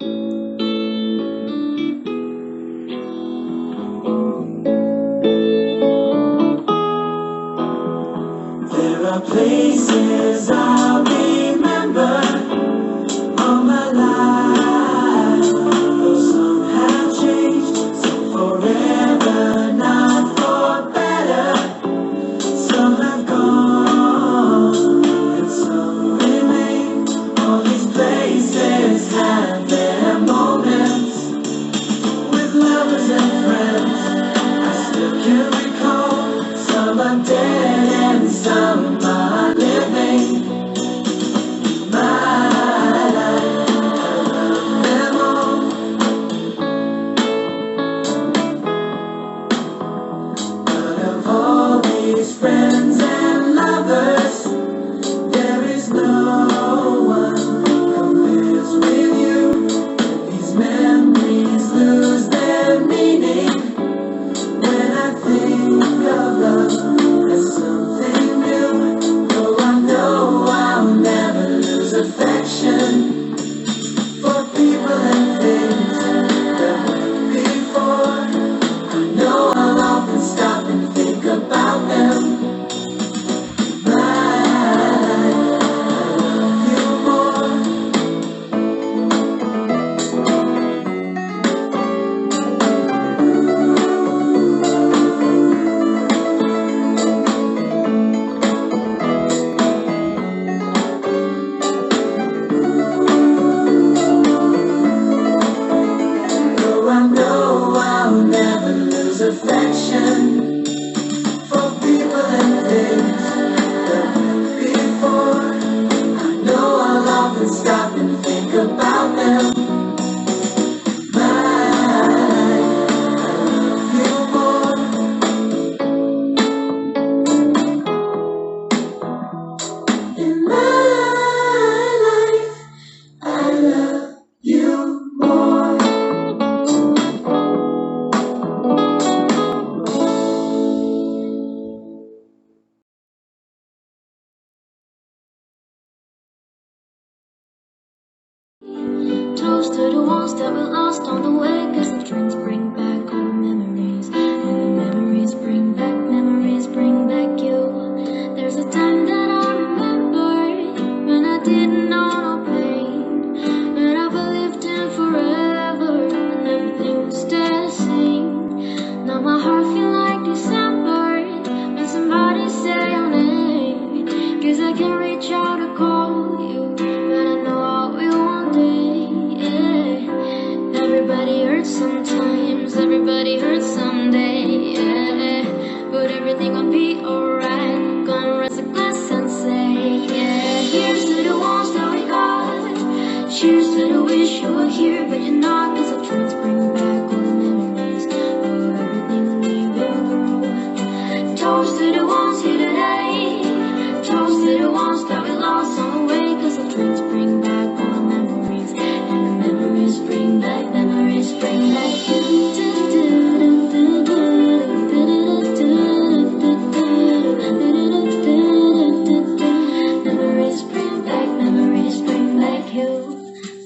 There are places I'll remember all my life, though some have changed, some forever, not for better. Some have gone, and some remain. All these places have their moments with lovers and friends. I still can recall. Some are dead and some are living. My life, I love them all. But of all these friends and lovers, there is no one compares with you. And these memories lose their meaning when I think of love as something new. Though I know I'll never lose affection for people and things that went before. I know I'll often stop and think about them. My life, I love you more. Though I know I'll never lose affection for people and things that went before. I know I'll often stop and think about them. My life, I love you more. In my life, I love you more. Toast to the ones that we lost on the way, 'cause the drinks bring back all the memories, and the memories bring back you. There's a time that I remember when I didn't know no pain, when I believed in forever and everything would stay the same. Now my heart feel like December when somebody say your name, 'cause I can reach out to call you, but I know I will one day. Yeah. Everybody hurts sometimes, everybody hurts someday. Yeah. But everything will be alright. Gonna raise a glass and say, yeah. Here's to the ones that we got. Cheers to the wish you were here, but you're not, 'cause the drinks bring back all the memories of everything we've been through. Toast to the ones here today. Toast to the ones that we lost on the way, 'cause the drinks bring back all the memories, and the memories bring back you. Memories bring back you.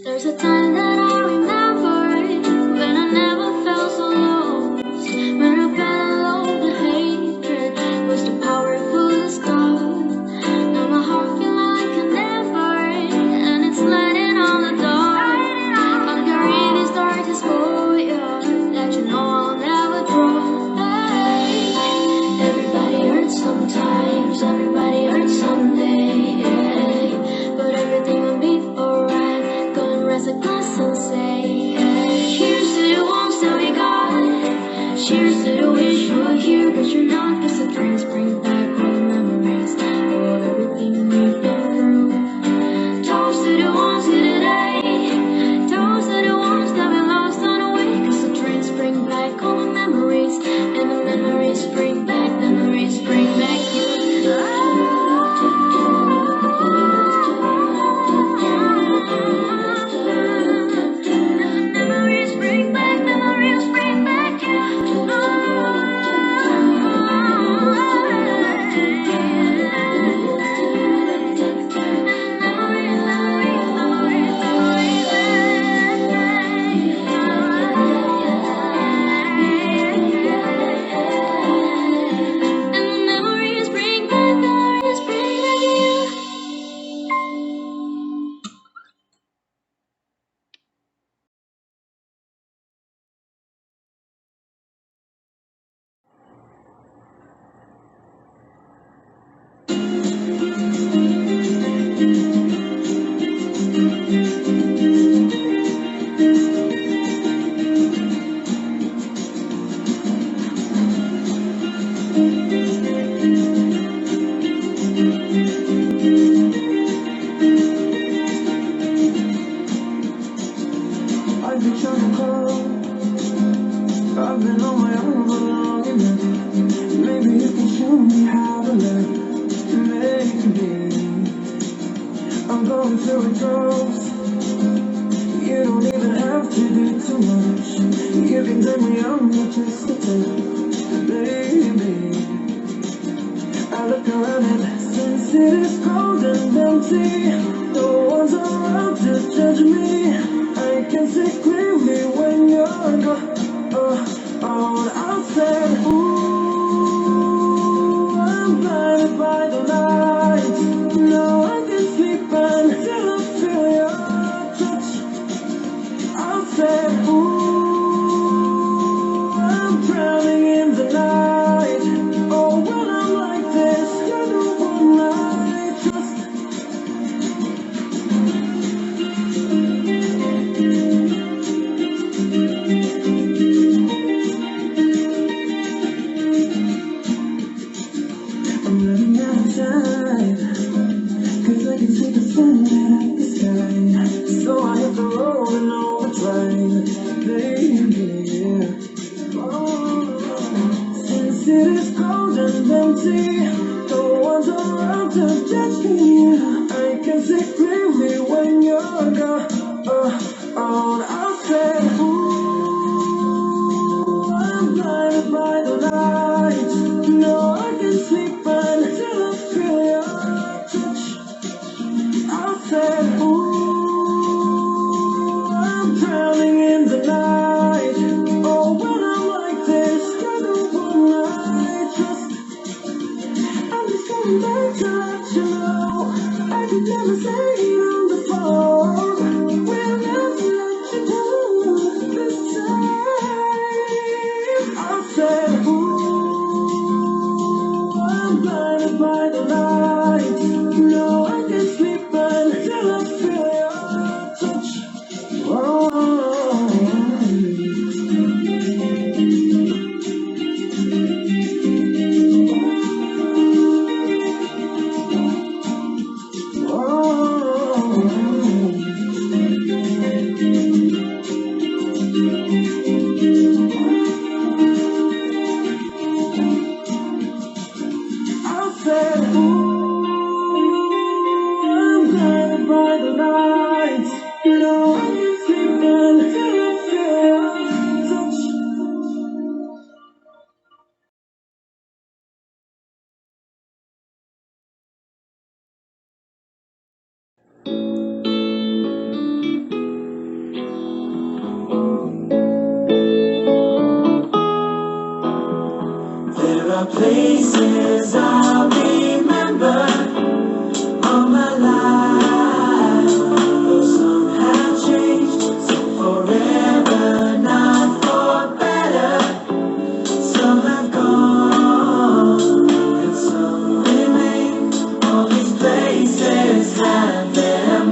There's a time that I remember when I never felt so lost, when I fell in love with hatred was too powerful to stop. Now my heart feels I've been trying to call. I've been on my own for long enough. Maybe you can show me how to love. Maybe I'm going through it droves. You don't even have to do too much. You can take me on with just a touch, baby. I look around and since it is cold and empty, no one's around to judge me. I can see clearly when you're gone. Outside, ooh, I'm blinded by the lights. No, I can sleep until I feel your touch. Outside, ooh, I'm drowning in the night. Oh, when I'm like this, you're the one I trust. I'm running out of time, 'cause I can see the sun light up the sky. So I hit the road and overdrive, baby. Oh, since it is cold and empty, no one's around to judge me. I can see clearly when you're gone. Outside, ooh, I'm blinded by the lights. No, I can sleep until I feel your touch. Outside, ooh, I'm drowning in the night. Oh, when I'm like this, you're the one I trust. I'm just coming back to let you know I could never say it on the phone. We'll never let you down this time. Outside, ooh, I'm blinded by the light. No, I can sleep until I feel your touch. Outside, ooh, I'm blinded by the lights. No, I can sleep until I feel your touch. There are places I'll remember all my life. Though some have changed, some forever, not for better. Some have gone, and some remain. All these places have their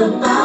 about